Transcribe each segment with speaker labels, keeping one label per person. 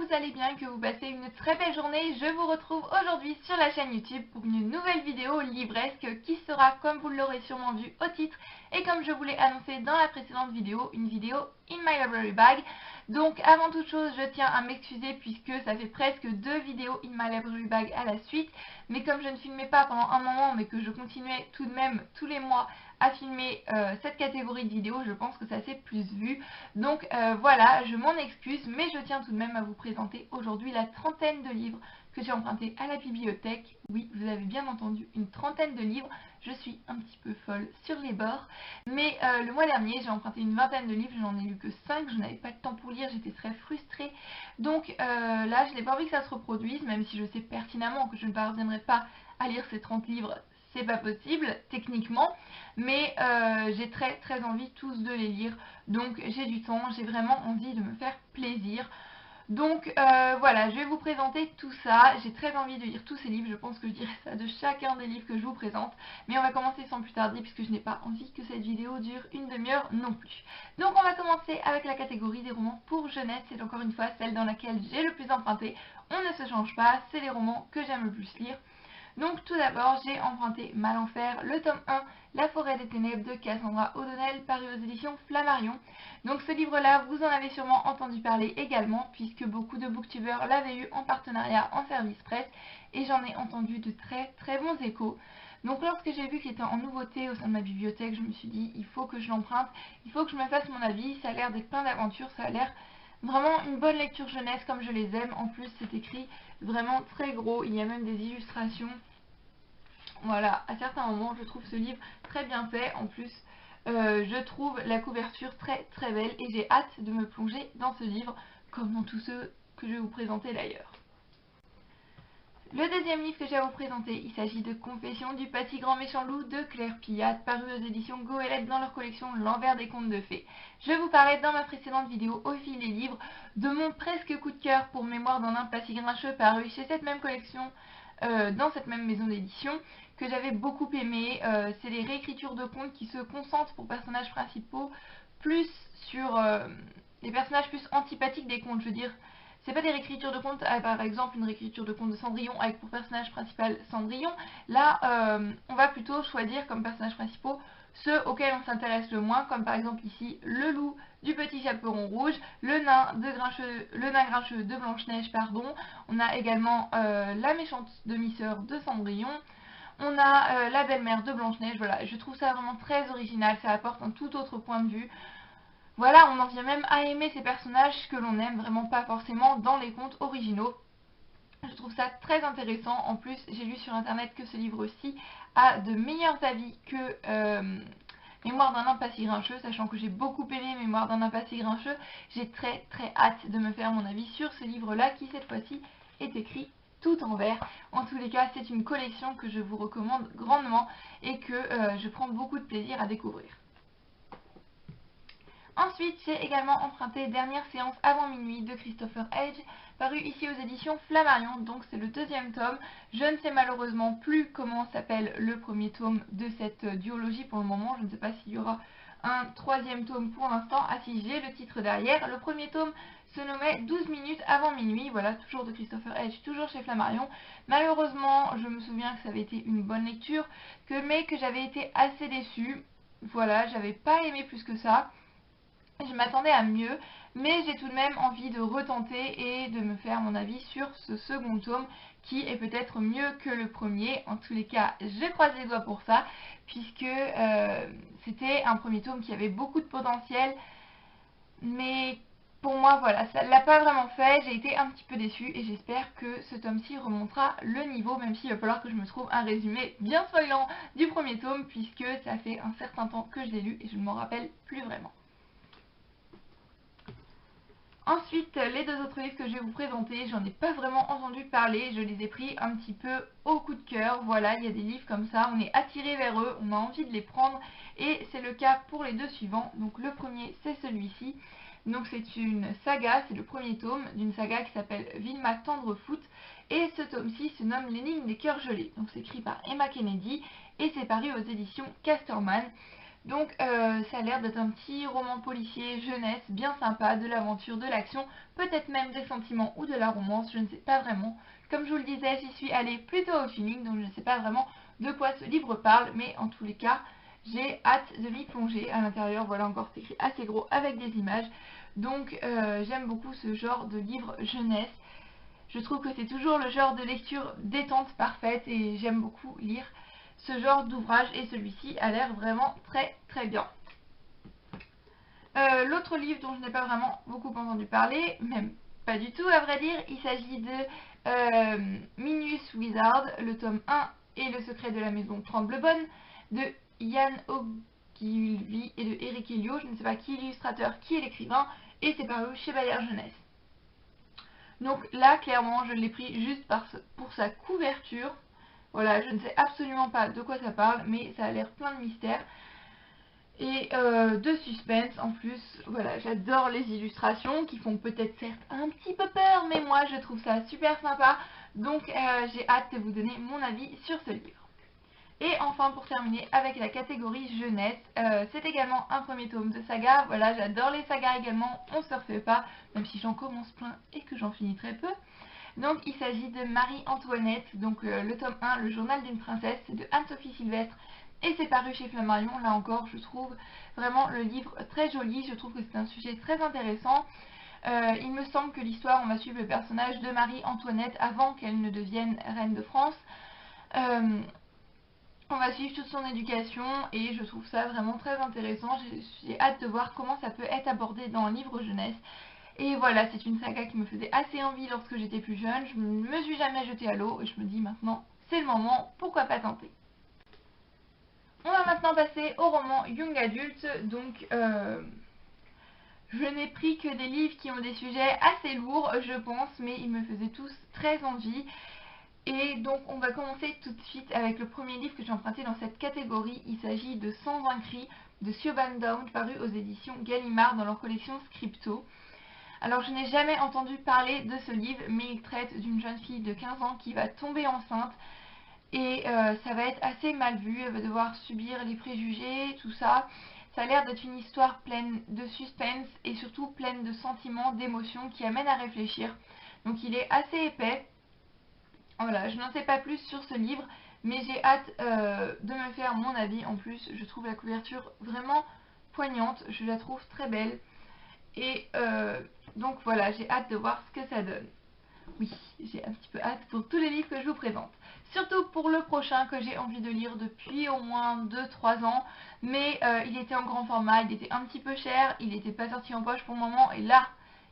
Speaker 1: vous allez bien, que vous passez une très belle journée. Je vous retrouve aujourd'hui sur la chaîne YouTube pour une nouvelle vidéo livresque qui sera, comme vous l'aurez sûrement vu au titre et comme je vous l'ai annoncé dans la précédente vidéo, une vidéo in my library bag. Donc avant toute chose, je tiens à m'excuser puisque ça fait presque 2 vidéos in my library bag à la suite. Mais comme je ne filmais pas pendant un moment, mais que je continuais tout de même tous les mois à filmer cette catégorie de vidéos, je pense que ça s'est plus vu. Donc voilà, je m'en excuse, mais je tiens tout de même à vous présenter aujourd'hui la trentaine de livres que j'ai empruntés à la bibliothèque. Oui, vous avez bien entendu, une trentaine de livres. Je suis un petit peu folle sur les bords. Mais le mois dernier, j'ai emprunté une vingtaine de livres, je n'en ai lu que 5, je n'avais pas de temps pour lire, j'étais très frustrée. Donc là, je n'ai pas envie que ça se reproduise, même si je sais pertinemment que je ne parviendrai pas à lire ces 30 livres. C'est pas possible, techniquement, mais j'ai très envie tous de les lire. Donc j'ai du temps, j'ai vraiment envie de me faire plaisir. Donc voilà, je vais vous présenter tout ça. J'ai très envie de lire tous ces livres, je pense que je dirai ça de chacun des livres que je vous présente. Mais on va commencer sans plus tarder puisque je n'ai pas envie que cette vidéo dure une demi-heure non plus. Donc on va commencer avec la catégorie des romans pour jeunesse. C'est encore une fois celle dans laquelle j'ai le plus emprunté. On ne se change pas, c'est les romans que j'aime le plus lire. Donc tout d'abord, j'ai emprunté Malenfer, le tome 1, La forêt des ténèbres de Cassandra O'Donnell, paru aux éditions Flammarion. Donc ce livre-là, vous en avez sûrement entendu parler également, puisque beaucoup de booktubeurs l'avaient eu en partenariat en service presse, et j'en ai entendu de très bons échos. Donc lorsque j'ai vu qu'il était en nouveauté au sein de ma bibliothèque, je me suis dit, il faut que je l'emprunte, il faut que je me fasse mon avis, ça a l'air d'être plein d'aventures, ça a l'air vraiment une bonne lecture jeunesse comme je les aime. En plus, c'est écrit vraiment très gros, il y a même des illustrations. Voilà, à certains moments, je trouve ce livre très bien fait. En plus, je trouve la couverture très belle et j'ai hâte de me plonger dans ce livre, comme dans tous ceux que je vais vous présenter d'ailleurs. Le deuxième livre que j'ai à vous présenter, il s'agit de Confessions du petit grand méchant loup de Claire Pillat, paru aux éditions Goélette dans leur collection L'Envers des contes de fées. Je vous parlais dans ma précédente vidéo au fil des livres de mon presque coup de cœur pour Mémoire d'un nain pas si grincheux, paru chez cette même collection, dans cette même maison d'édition, que j'avais beaucoup aimé. C'est les réécritures de contes qui se concentrent pour personnages principaux plus sur les personnages plus antipathiques des contes, je veux dire. C'est pas des réécritures de contes, par exemple une réécriture de contes de Cendrillon avec pour personnage principal Cendrillon. Là, on va plutôt choisir comme personnages principaux ceux auxquels on s'intéresse le moins, comme par exemple ici le loup du petit chaperon rouge, le nain grincheux de Blanche-Neige, pardon. On a également la méchante demi-sœur de Cendrillon. On a la belle-mère de Blanche-Neige. Voilà, je trouve ça vraiment très original, ça apporte un tout autre point de vue. Voilà, on en vient même à aimer ces personnages que l'on aime vraiment pas forcément dans les contes originaux. Je trouve ça très intéressant. En plus, j'ai lu sur internet que ce livre-ci a de meilleurs avis que Mémoire d'un nain pas si grincheux, sachant que j'ai beaucoup aimé Mémoire d'un nain pas si grincheux. J'ai très hâte de me faire mon avis sur ce livre-là qui cette fois-ci est écrit tout en vert. En tous les cas, c'est une collection que je vous recommande grandement et que je prends beaucoup de plaisir à découvrir. Ensuite, j'ai également emprunté Dernière séance avant minuit de Christopher Hedge, paru ici aux éditions Flammarion, donc c'est le deuxième tome. Je ne sais malheureusement plus comment s'appelle le premier tome de cette duologie pour le moment. Je ne sais pas s'il y aura un troisième tome pour l'instant. Ah si, j'ai le titre derrière. Le premier tome se nommait 12 minutes avant minuit, voilà, toujours de Christopher Hedge, toujours chez Flammarion. Malheureusement, je me souviens que ça avait été une bonne lecture, mais que j'avais été assez déçue. Voilà, j'avais pas aimé plus que ça. Je m'attendais à mieux, mais j'ai tout de même envie de retenter et de me faire mon avis sur ce second tome qui est peut-être mieux que le premier. En tous les cas, je croise les doigts pour ça, puisque c'était un premier tome qui avait beaucoup de potentiel, mais pour moi, voilà, ça ne l'a pas vraiment fait. J'ai été un petit peu déçue et j'espère que ce tome-ci remontera le niveau, même s'il va falloir que je me trouve un résumé bien spoilant du premier tome, puisque ça fait un certain temps que je l'ai lu et je ne m'en rappelle plus vraiment. Ensuite, les deux autres livres que je vais vous présenter, j'en ai pas vraiment entendu parler, je les ai pris un petit peu au coup de cœur. Voilà, il y a des livres comme ça, on est attiré vers eux, on a envie de les prendre, et c'est le cas pour les deux suivants. Donc le premier, c'est celui-ci. Donc c'est une saga, c'est le premier tome d'une saga qui s'appelle Vilma Tendrefoot, et ce tome-ci se nomme L'énigme des cœurs gelés. Donc c'est écrit par Emma Kennedy, et c'est paru aux éditions Casterman. Donc ça a l'air d'être un petit roman policier jeunesse bien sympa, de l'aventure, de l'action, peut-être même des sentiments ou de la romance, je ne sais pas vraiment. Comme je vous le disais, j'y suis allée plutôt au feeling, donc je ne sais pas vraiment de quoi ce livre parle, mais en tous les cas, j'ai hâte de m'y plonger. À l'intérieur, voilà, encore c'est écrit assez gros avec des images. Donc j'aime beaucoup ce genre de livre jeunesse. Je trouve que c'est toujours le genre de lecture détente parfaite et j'aime beaucoup lire ce genre d'ouvrage et celui-ci a l'air vraiment très très bien. L'autre livre dont je n'ai pas vraiment beaucoup entendu parler, même pas du tout à vrai dire, il s'agit de Minius Wizard, le tome 1 et le secret de la maison Tremblebonne de Yann Ogilvy et de Eric Elio. Je ne sais pas qui est l'illustrateur, qui est l'écrivain, et c'est paru chez Bayard Jeunesse. Donc là, clairement, je l'ai pris juste pour sa couverture. Voilà, je ne sais absolument pas de quoi ça parle, mais ça a l'air plein de mystères. Et de suspense en plus. Voilà, j'adore les illustrations qui font peut-être certes un petit peu peur, mais moi je trouve ça super sympa. Donc j'ai hâte de vous donner mon avis sur ce livre. Et enfin, pour terminer avec la catégorie jeunesse, c'est également un premier tome de saga. Voilà, j'adore les sagas également, on se refait pas, même si j'en commence plein et que j'en finis très peu. Donc il s'agit de Marie-Antoinette, donc le tome 1, le journal d'une princesse, c'est de Anne-Sophie Sylvestre et c'est paru chez Flammarion. Là encore, je trouve vraiment le livre très joli, je trouve que c'est un sujet très intéressant. Il me semble que l'histoire, on va suivre le personnage de Marie-Antoinette avant qu'elle ne devienne reine de France. On va suivre toute son éducation et je trouve ça vraiment très intéressant. J'ai hâte de voir comment ça peut être abordé dans un livre jeunesse. Et voilà, c'est une saga qui me faisait assez envie lorsque j'étais plus jeune. Je ne me suis jamais jetée à l'eau et je me dis maintenant, c'est le moment, pourquoi pas tenter. On va maintenant passer au roman Young Adult. Donc, je n'ai pris que des livres qui ont des sujets assez lourds, je pense, mais ils me faisaient tous très envie. Et donc on va commencer tout de suite avec le premier livre que j'ai emprunté dans cette catégorie. Il s'agit de Sans un cri de Siobhan Downe, paru aux éditions Gallimard dans leur collection Scripto. Alors je n'ai jamais entendu parler de ce livre, mais il traite d'une jeune fille de 15 ans qui va tomber enceinte et ça va être assez mal vu, elle va devoir subir les préjugés, tout ça. Ça a l'air d'être une histoire pleine de suspense et surtout pleine de sentiments, d'émotions qui amènent à réfléchir. Donc il est assez épais. Voilà, je n'en sais pas plus sur ce livre, mais j'ai hâte de me faire mon avis. En plus, je trouve la couverture vraiment poignante, je la trouve très belle. Et donc voilà, j'ai hâte de voir ce que ça donne. Oui, j'ai un petit peu hâte pour tous les livres que je vous présente. Surtout pour le prochain que j'ai envie de lire depuis au moins 2-3 ans. Mais il était en grand format, il était un petit peu cher, il n'était pas sorti en poche pour le moment. Et là,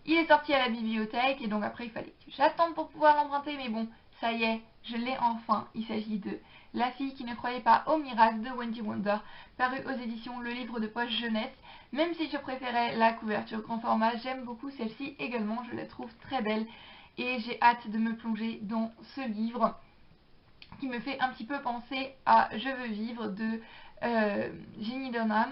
Speaker 1: il est sorti à la bibliothèque et donc après il fallait que j'attende pour pouvoir l'emprunter. Mais bon, ça y est, je l'ai enfin. Il s'agit de La fille qui ne croyait pas au miracle de Wendy Wonder, paru aux éditions Le Livre de Poche Jeunesse. Même si je préférais la couverture grand format, j'aime beaucoup celle-ci également, je la trouve très belle. Et j'ai hâte de me plonger dans ce livre qui me fait un petit peu penser à Je veux vivre de Ginny Dunham,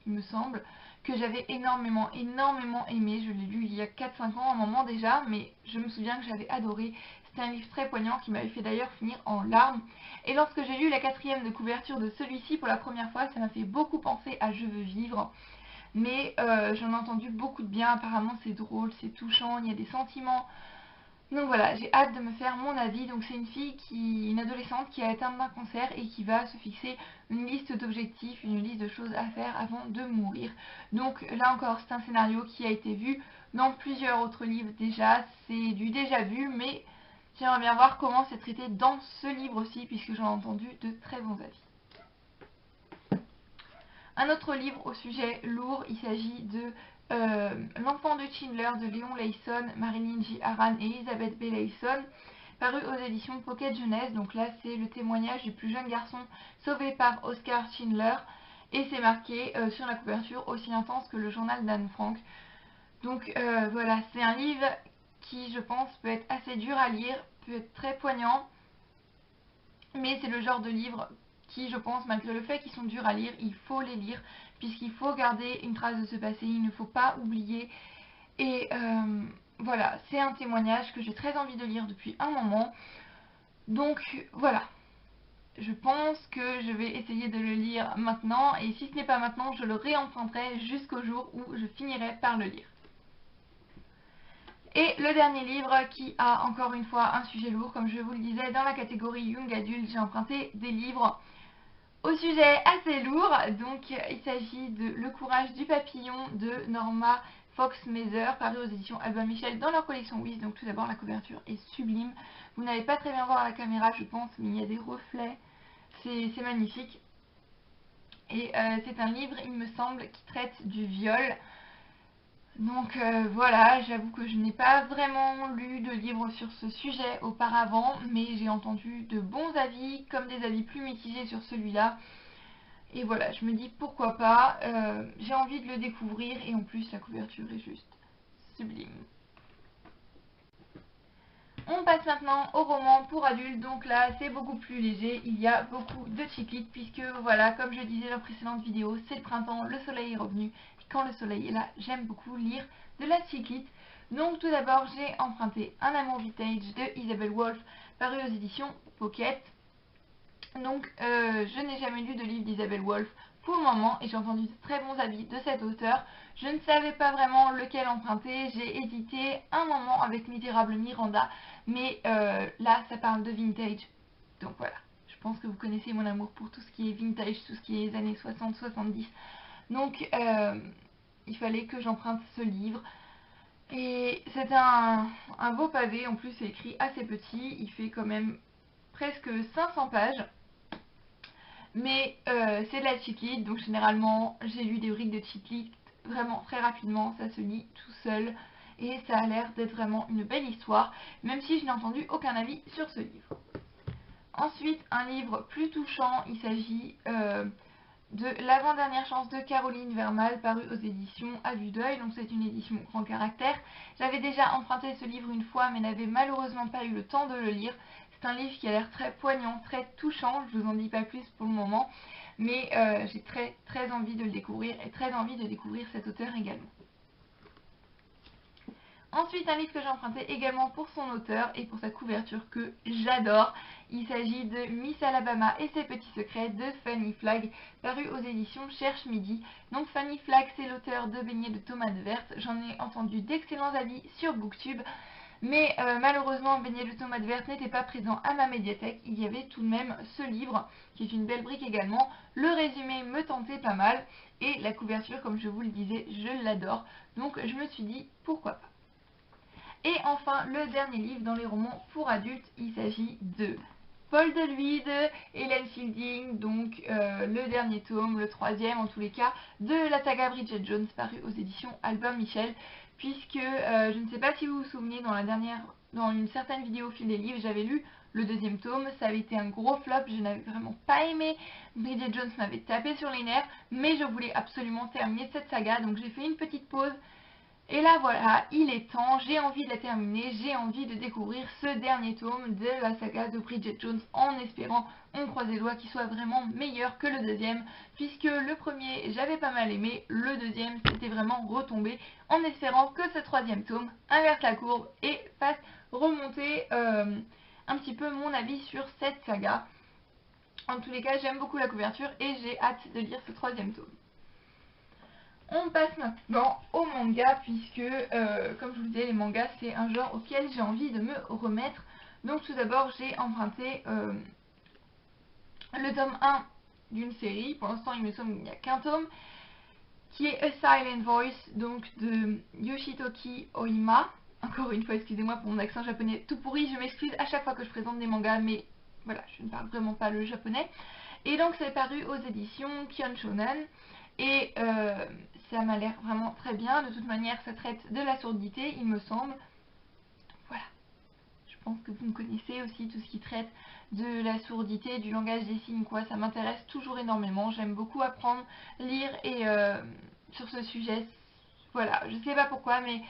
Speaker 1: il me semble, que j'avais énormément aimé. Je l'ai lu il y a 4-5 ans, un moment déjà, mais je me souviens que j'avais adoré. C'était un livre très poignant qui m'avait fait d'ailleurs finir en larmes. Et lorsque j'ai lu la 4e de couverture de celui-ci pour la première fois, ça m'a fait beaucoup penser à Je veux vivre. Mais j'en ai entendu beaucoup de bien, apparemment c'est drôle, c'est touchant, il y a des sentiments. Donc voilà, j'ai hâte de me faire mon avis. Donc c'est une adolescente qui a atteint d'un cancer et qui va se fixer une liste d'objectifs, une liste de choses à faire avant de mourir. Donc là encore, c'est un scénario qui a été vu dans plusieurs autres livres déjà. C'est du déjà vu, mais j'aimerais bien voir comment c'est traité dans ce livre aussi, puisque j'en ai entendu de très bons avis. Un autre livre au sujet lourd, il s'agit de L'enfant de Schindler de Léon Leyson, Marilyn J. Haran et Elizabeth B. Leyson, paru aux éditions Pocket Jeunesse. Donc là, c'est le témoignage du plus jeune garçon sauvé par Oscar Schindler. Et c'est marqué sur la couverture aussi intense que le journal d'Anne Frank. Donc voilà, c'est un livre qui, je pense, peut être assez dur à lire, peut être très poignant. Mais c'est le genre de livre qui, je pense, malgré le fait qu'ils sont durs à lire, il faut les lire, puisqu'il faut garder une trace de ce passé, il ne faut pas oublier. Et voilà, c'est un témoignage que j'ai très envie de lire depuis un moment. Donc voilà, je pense que je vais essayer de le lire maintenant, et si ce n'est pas maintenant, je le réemprunterai jusqu'au jour où je finirai par le lire. Et le dernier livre qui a encore une fois un sujet lourd, comme je vous le disais, dans la catégorie Young Adult, j'ai emprunté des livres au sujet assez lourd. Donc il s'agit de Le courage du papillon de Norma Fox-Mather, paru aux éditions Albin Michel dans leur collection Wiz. Donc tout d'abord, la couverture est sublime. Vous n'allez pas très bien voir à la caméra, je pense, mais il y a des reflets. C'est magnifique. Et c'est un livre, il me semble, qui traite du viol. Donc voilà, j'avoue que je n'ai pas vraiment lu de livre sur ce sujet auparavant, mais j'ai entendu de bons avis, comme des avis plus mitigés sur celui-là. Et voilà, je me dis pourquoi pas, j'ai envie de le découvrir, et en plus la couverture est juste sublime. On passe maintenant au roman pour adultes, donc là c'est beaucoup plus léger, il y a beaucoup de chick-lit puisque voilà, comme je disais dans la précédente vidéo, c'est le printemps, le soleil est revenu, et quand le soleil est là, j'aime beaucoup lire de la chick-lit. Donc tout d'abord, j'ai emprunté Un amour vintage de Isabelle Wolf, paru aux éditions Pocket. Donc je n'ai jamais lu de livre d'Isabelle Wolf pour le moment, et j'ai entendu de très bons avis de cet auteur. Je ne savais pas vraiment lequel emprunter, j'ai hésité un moment avec Misérable Miranda, mais là ça parle de vintage, donc voilà. Je pense que vous connaissez mon amour pour tout ce qui est vintage, tout ce qui est années 60-70, donc il fallait que j'emprunte ce livre. Et c'est un beau pavé, en plus c'est écrit assez petit, il fait quand même presque 500 pages. Mais c'est de la chick-lit, donc généralement j'ai lu des briques de chick-lit vraiment très rapidement, ça se lit tout seul et ça a l'air d'être vraiment une belle histoire, même si je n'ai entendu aucun avis sur ce livre. Ensuite, un livre plus touchant, il s'agit de L'avant-dernière chance de Caroline Vermal, paru aux éditions À vue d'œil, donc c'est une édition grand caractère. J'avais déjà emprunté ce livre une fois, mais n'avais malheureusement pas eu le temps de le lire. C'est un livre qui a l'air très poignant, très touchant, je vous en dis pas plus pour le moment, mais j'ai très envie de le découvrir, et très envie de découvrir cet auteur également. Ensuite, un livre que j'ai emprunté également pour son auteur et pour sa couverture que j'adore. Il s'agit de Miss Alabama et ses petits secrets de Fanny Flagg, paru aux éditions Cherche Midi. Donc Fanny Flagg, c'est l'auteur de Beignets de tomates vertes. J'en ai entendu d'excellents avis sur Booktube, mais malheureusement Beignets de tomates vertes n'était pas présent à ma médiathèque. Il y avait tout de même ce livre, qui est une belle brique également. Le résumé me tentait pas mal, et la couverture, comme je vous le disais, je l'adore. Donc je me suis dit, pourquoi pas. Et enfin, le dernier livre dans les romans pour adultes, il s'agit de Paul de Luy de Hélène Fielding, donc le dernier tome, le troisième en tous les cas, de la saga Bridget Jones, paru aux éditions Albin Michel, puisque je ne sais pas si vous vous souvenez, dans une certaine vidéo au fil des livres, j'avais lu le deuxième tome, ça avait été un gros flop, je n'avais vraiment pas aimé, Bridget Jones m'avait tapé sur les nerfs, mais je voulais absolument terminer cette saga, donc j'ai fait une petite pause. Et là voilà, il est temps, j'ai envie de la terminer, j'ai envie de découvrir ce dernier tome de la saga de Bridget Jones, en espérant, on croise les doigts, qu'il soit vraiment meilleur que le deuxième, puisque le premier j'avais pas mal aimé, le deuxième c'était vraiment retombé, en espérant que ce troisième tome inverse la courbe et fasse remonter un petit peu mon avis sur cette saga. En tous les cas, j'aime beaucoup la couverture et j'ai hâte de lire ce troisième tome. On passe maintenant au manga, puisque comme je vous disais, les mangas c'est un genre auquel j'ai envie de me remettre. Donc tout d'abord, j'ai emprunté le tome 1 d'une série, pour l'instant il me semble qu'il n'y a qu'un tome, qui est A Silent Voice, donc de Yoshitoki Oima. Encore une fois, excusez-moi pour mon accent japonais tout pourri, je m'excuse à chaque fois que je présente des mangas, mais voilà, je ne parle vraiment pas le japonais. Et donc c'est paru aux éditions Kion Shonen, et ça m'a l'air vraiment très bien. De toute manière, ça traite de la surdité, il me semble. Voilà. Je pense que vous me connaissez aussi, tout ce qui traite de la surdité, du langage des signes, quoi. Ça m'intéresse toujours énormément. J'aime beaucoup apprendre, lire et sur ce sujet. Voilà, je sais pas pourquoi, mais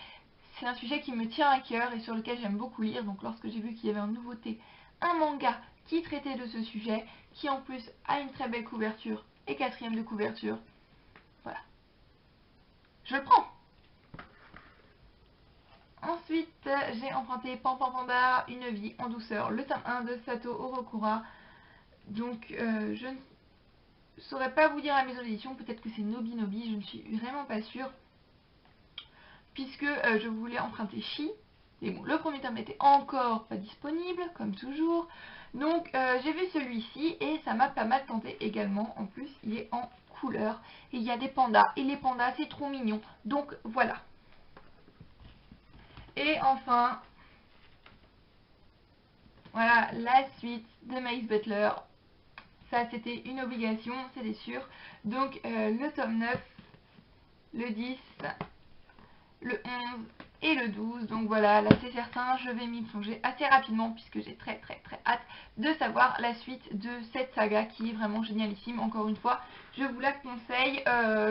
Speaker 1: c'est un sujet qui me tient à cœur et sur lequel j'aime beaucoup lire. Donc lorsque j'ai vu qu'il y avait en nouveauté un manga qui traitait de ce sujet, qui en plus a une très belle couverture et quatrième de couverture, voilà. Je le prends. Ensuite, j'ai emprunté Pan Pan Panda, Une vie en douceur, le tome 1 de Sato Orokura, Donc je ne saurais pas vous dire la maison d'édition, peut-être que c'est Nobi Nobi, je ne suis vraiment pas sûre. Puisque je voulais emprunter Chi. Et bon, le premier tome n'était encore pas disponible, comme toujours. Donc j'ai vu celui-ci et ça m'a pas mal tenté également. En plus, il est en couleur. Et il y a des pandas. Et les pandas, c'est trop mignon. Donc voilà. Et enfin, voilà la suite de Maïs Butler. Ça, c'était une obligation, c'était sûr. Donc le tome 9, le 10, le 11 et le 12. Donc voilà, là c'est certain, je vais m'y plonger assez rapidement puisque j'ai très hâte de savoir la suite de cette saga qui est vraiment génialissime. Encore une fois, je vous la conseille.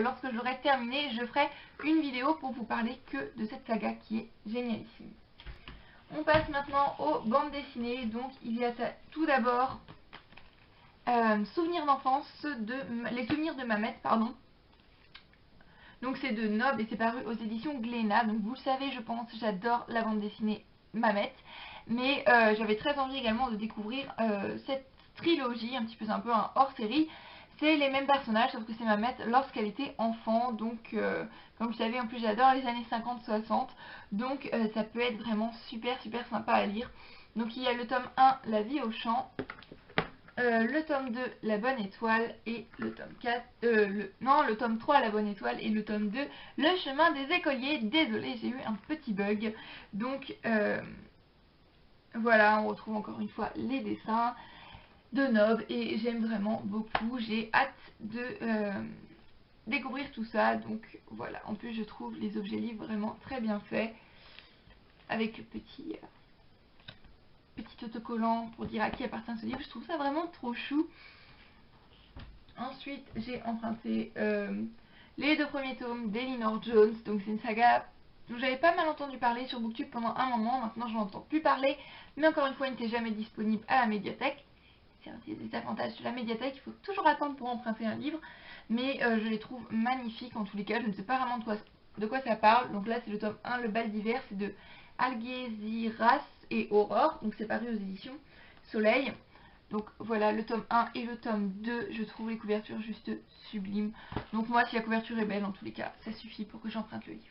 Speaker 1: Lorsque j'aurai terminé, je ferai une vidéo pour vous parler que de cette saga qui est génialissime. On passe maintenant aux bandes dessinées. Donc il y a tout d'abord Souvenirs d'enfance, les souvenirs de Mamette, pardon. Donc c'est de Nob et c'est paru aux éditions Glénat. Donc vous le savez, je pense, j'adore la bande dessinée Mamette. Mais j'avais très envie également de découvrir cette trilogie, un petit peu, c'est un peu un hors-série. C'est les mêmes personnages, sauf que c'est Mamette lorsqu'elle était enfant. Donc comme vous savez, en plus j'adore les années 50-60. Donc ça peut être vraiment super sympa à lire. Donc il y a le tome 1, La vie au champ. Le tome 2, La bonne étoile, et le tome 4, le tome 3, La bonne étoile, et le tome 2, Le chemin des écoliers. Désolée, j'ai eu un petit bug. Donc voilà, on retrouve encore une fois les dessins de Nob et j'aime vraiment beaucoup. J'ai hâte de découvrir tout ça. Donc voilà, en plus je trouve les objets livres vraiment très bien faits avec le petit autocollant pour dire à qui appartient ce livre. Je trouve ça vraiment trop chou. Ensuite, j'ai emprunté les 2 premiers tomes d'Elinor Jones. Donc c'est une saga dont j'avais pas mal entendu parler sur Booktube pendant un moment. Maintenant, je n'en entends plus parler. Mais encore une fois, il n'était jamais disponible à la médiathèque. C'est un des avantages de la médiathèque. Il faut toujours attendre pour emprunter un livre. Mais je les trouve magnifiques en tous les cas. Je ne sais pas vraiment de quoi ça parle. Donc là, c'est le tome 1, Le bal d'hiver. C'est de Algésiras et Aurore. Donc c'est paru aux éditions Soleil. Donc voilà, le tome 1 et le tome 2, je trouve les couvertures juste sublimes. Donc moi, si la couverture est belle, en tous les cas, ça suffit pour que j'emprunte le livre.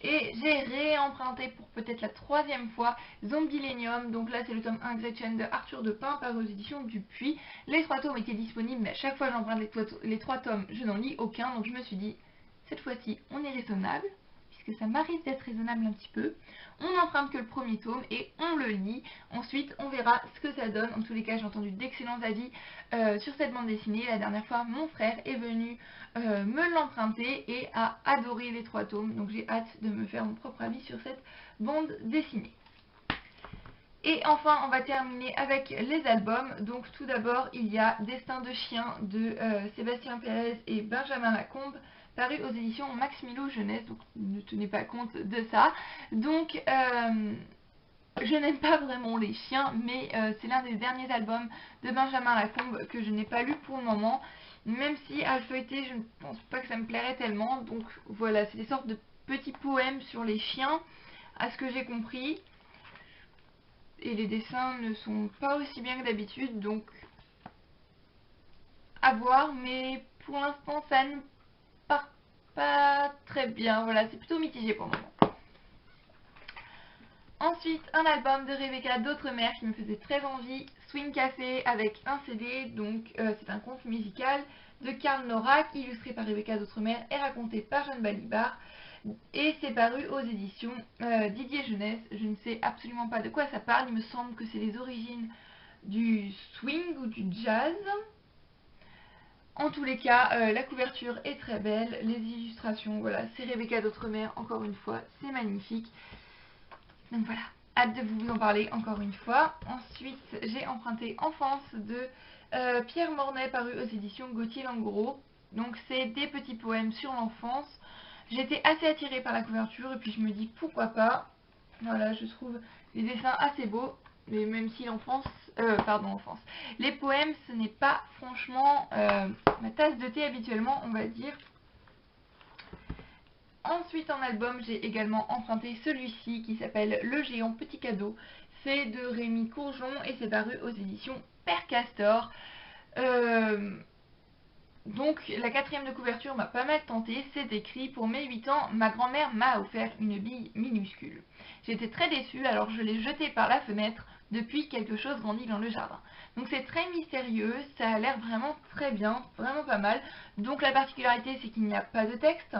Speaker 1: Et j'ai réemprunté pour peut-être la 3e fois Zombielénium. Donc là, c'est le tome 1 Gretchen de Arthur de Pin, paru aux éditions Dupuis. Les 3 tomes étaient disponibles, mais à chaque fois que j'emprunte les 3 tomes, je n'en lis aucun. Donc je me suis dit, cette fois-ci, on est raisonnable, puisque ça m'arrive d'être raisonnable un petit peu. On n'emprunte que le premier tome et on le lit. Ensuite, on verra ce que ça donne. En tous les cas, j'ai entendu d'excellents avis sur cette bande dessinée. La dernière fois, mon frère est venu me l'emprunter et a adoré les 3 tomes. Donc j'ai hâte de me faire mon propre avis sur cette bande dessinée. Et enfin, on va terminer avec les albums. Donc tout d'abord, il y a Destin de chien de Sébastien Pérez et Benjamin Lacombe, paru aux éditions Max Milo Jeunesse. Donc ne tenez pas compte de ça. Donc je n'aime pas vraiment les chiens, mais c'est l'un des derniers albums de Benjamin Lacombe que je n'ai pas lu pour le moment. Même si à le feuilleter, je ne pense pas que ça me plairait tellement. Donc voilà, c'est des sortes de petits poèmes sur les chiens, à ce que j'ai compris. Et les dessins ne sont pas aussi bien que d'habitude, donc à voir, mais pour l'instant ça ne part pas très bien. Voilà, c'est plutôt mitigé pour le moment. Ensuite, un album de Rebecca d'Outremer qui me faisait très envie, Swing Café, avec un CD. Donc c'est un conte musical de Karl Norak, illustré par Rebecca d'Outremer et raconté par Jeanne Balibar. Et c'est paru aux éditions Didier Jeunesse. Je ne sais absolument pas de quoi ça parle. Il me semble que c'est les origines du swing ou du jazz. En tous les cas, la couverture est très belle. Les illustrations, voilà, c'est Rebecca d'Outremer, encore une fois, c'est magnifique. Donc voilà, hâte de vous en parler encore une fois. Ensuite, j'ai emprunté Enfance de Pierre Mornay, paru aux éditions Gauthier-Langoureau. Donc c'est des petits poèmes sur l'enfance. J'étais assez attirée par la couverture et puis je me dis pourquoi pas. Voilà, je trouve les dessins assez beaux, mais même si l'enfance, enfance. Les poèmes, ce n'est pas franchement ma tasse de thé habituellement, on va dire. Ensuite en album, j'ai également emprunté celui-ci qui s'appelle Le Géant Petit Cadeau, c'est de Rémi Courgeon et c'est paru aux éditions Père Castor. Donc la 4e de couverture m'a pas mal tenté, c'est écrit: pour mes 8 ans, ma grand-mère m'a offert une bille minuscule. J'étais très déçue, alors je l'ai jetée par la fenêtre. Depuis, quelque chose grandit dans le jardin. Donc c'est très mystérieux, ça a l'air vraiment très bien, vraiment pas mal. Donc la particularité, c'est qu'il n'y a pas de texte,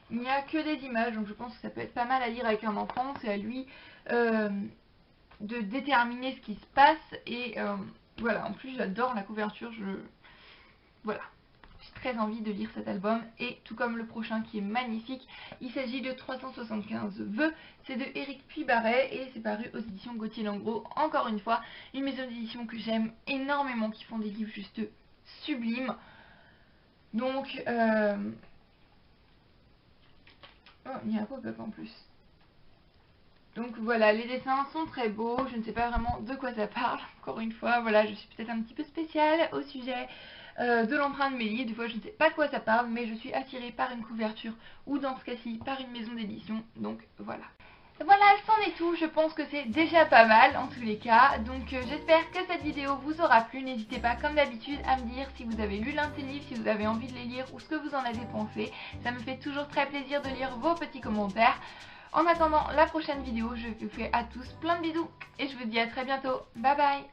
Speaker 1: il n'y a que des images, donc je pense que ça peut être pas mal à lire avec un enfant. C'est à lui de déterminer ce qui se passe, et voilà, en plus j'adore la couverture, voilà. J'ai très envie de lire cet album, et tout comme le prochain qui est magnifique. Il s'agit de 375 vœux, c'est de Éric Puybarret et c'est paru aux éditions Gauthier-Langros. Encore une fois, une maison d'édition que j'aime énormément, qui font des livres juste sublimes. Donc, oh, il y a un pop-up en plus. Donc voilà, les dessins sont très beaux, je ne sais pas vraiment de quoi ça parle. Encore une fois, voilà, je suis peut-être un petit peu spéciale au sujet de l'empreinte de mes livres. Des fois je ne sais pas de quoi ça parle, mais je suis attirée par une couverture, ou dans ce cas-ci par une maison d'édition. Donc voilà. Voilà, c'en est tout, je pense que c'est déjà pas mal en tous les cas. Donc j'espère que cette vidéo vous aura plu. N'hésitez pas comme d'habitude à me dire si vous avez lu l'un de ces livres, si vous avez envie de les lire, ou ce que vous en avez pensé. Ça me fait toujours très plaisir de lire vos petits commentaires. En attendant la prochaine vidéo, je vous fais à tous plein de bisous et je vous dis à très bientôt. Bye bye.